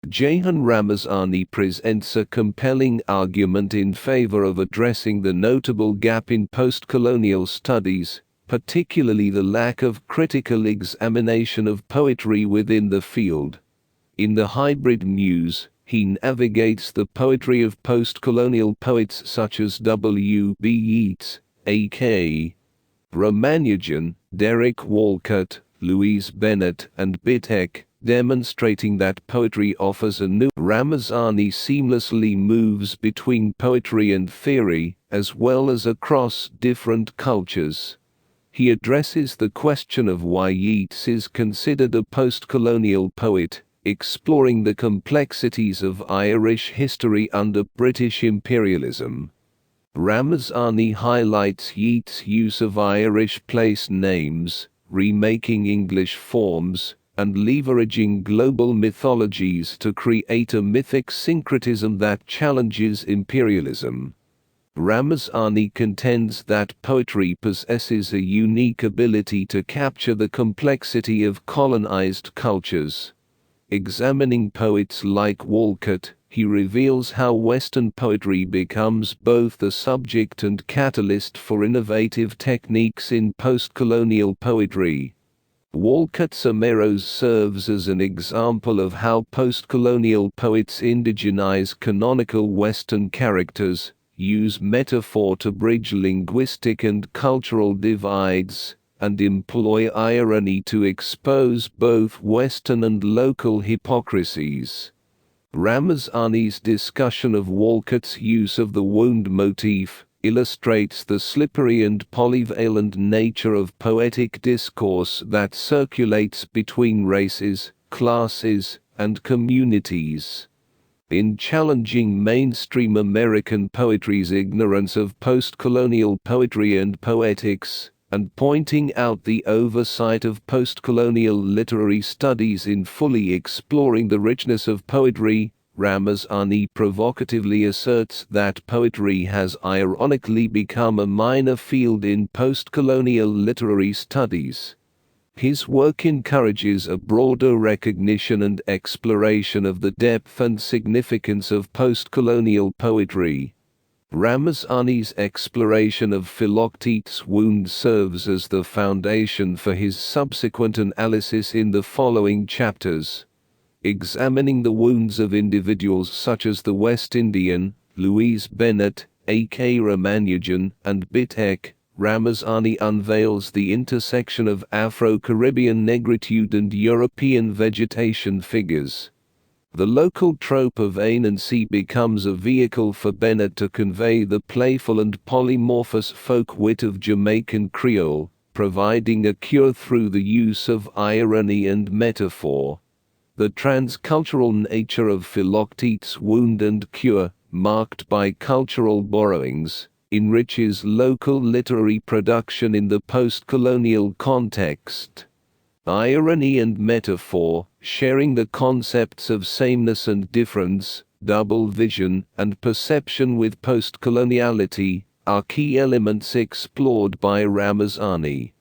Jahan Ramazani presents a compelling argument in favor of addressing the notable gap in postcolonial studies, particularly the lack of critical examination of poetry within the field. In the hybrid Muse, he navigates the poetry of postcolonial poets such as W. B. Yeats, A.K. Ramanujan, Derek Walcott, Louise Bennett, and Bitek, demonstrating that poetry offers a new. Ramazani seamlessly moves between poetry and theory, as well as across different cultures. He addresses the question of why Yeats is considered a postcolonial poet, exploring the complexities of Irish history under British imperialism. Ramazani highlights Yeats' use of Irish place names, remaking English forms, and leveraging global mythologies to create a mythic syncretism that challenges imperialism. Ramazani contends that poetry possesses a unique ability to capture the complexity of colonized cultures. Examining poets like Walcott, he reveals how Western poetry becomes both the subject and catalyst for innovative techniques in postcolonial poetry. Walcott's Omeros serves as an example of how postcolonial poets indigenize canonical Western characters, use metaphor to bridge linguistic and cultural divides, and employ irony to expose both Western and local hypocrisies. Ramazani's discussion of Walcott's use of the wound motif illustrates the slippery and polyvalent nature of poetic discourse that circulates between races, classes, and communities. In challenging mainstream American poetry's ignorance of postcolonial poetry and poetics, and pointing out the oversight of postcolonial literary studies in fully exploring the richness of poetry, Ramazani provocatively asserts that poetry has ironically become a minor field in postcolonial literary studies. His work encourages a broader recognition and exploration of the depth and significance of postcolonial poetry. Ramazani's exploration of Philoctetes' wound serves as the foundation for his subsequent analysis in the following chapters. Examining the wounds of individuals such as the West Indian, Louise Bennett, A.K. Ramanujan, and Bitek, Ramazani unveils the intersection of Afro-Caribbean negritude and European vegetation figures. The local trope of Anansi becomes a vehicle for Bennett to convey the playful and polymorphous folk wit of Jamaican Creole, providing a cure through the use of irony and metaphor. The transcultural nature of Philoctetes' wound and cure, marked by cultural borrowings, enriches local literary production in the postcolonial context. Irony and metaphor, sharing the concepts of sameness and difference, double vision, and perception with postcoloniality, are key elements explored by Ramazani.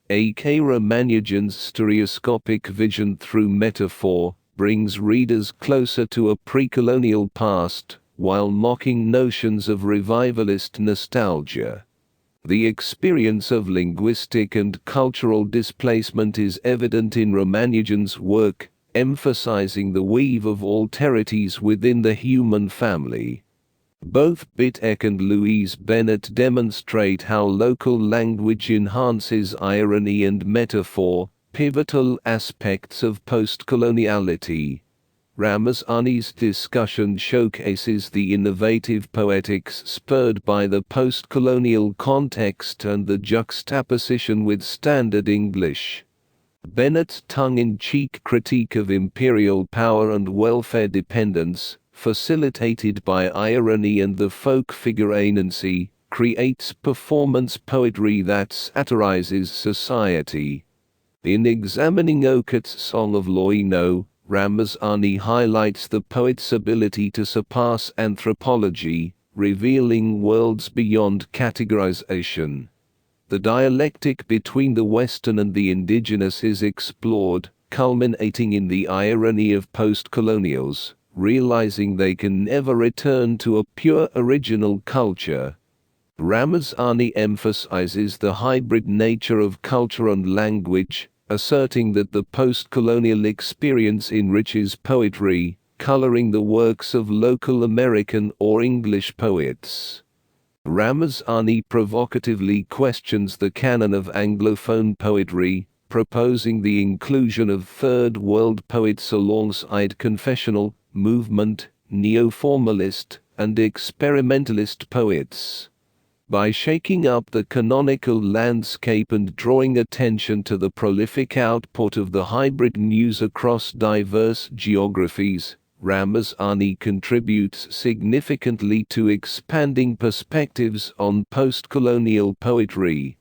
A.K. Ramanujan's stereoscopic vision through metaphor brings readers closer to a pre-colonial past, while mocking notions of revivalist nostalgia. The experience of linguistic and cultural displacement is evident in Ramanujan's work, emphasizing the weave of alterities within the human family. Both Bitek and Louise Bennett demonstrate how local language enhances irony and metaphor, pivotal aspects of postcoloniality. Ramazani's discussion showcases the innovative poetics spurred by the postcolonial context and the juxtaposition with standard English. Bennett's tongue-in-cheek critique of imperial power and welfare dependence, facilitated by irony and the folk figure Anansi, creates performance poetry that satirizes society. In examining Okat's Song of Loino, Ramazani highlights the poet's ability to surpass anthropology, revealing worlds beyond categorization. The dialectic between the Western and the indigenous is explored, culminating in the irony of postcolonials realizing they can never return to a pure original culture. Ramazani emphasizes the hybrid nature of culture and language, asserting that the postcolonial experience enriches poetry, coloring the works of local American or English poets. Ramazani provocatively questions the canon of Anglophone poetry, proposing the inclusion of Third World poets alongside confessional, movement, neo-formalist, and experimentalist poets. By shaking up the canonical landscape and drawing attention to the prolific output of the hybrid muse across diverse geographies, Ramazani contributes significantly to expanding perspectives on postcolonial poetry.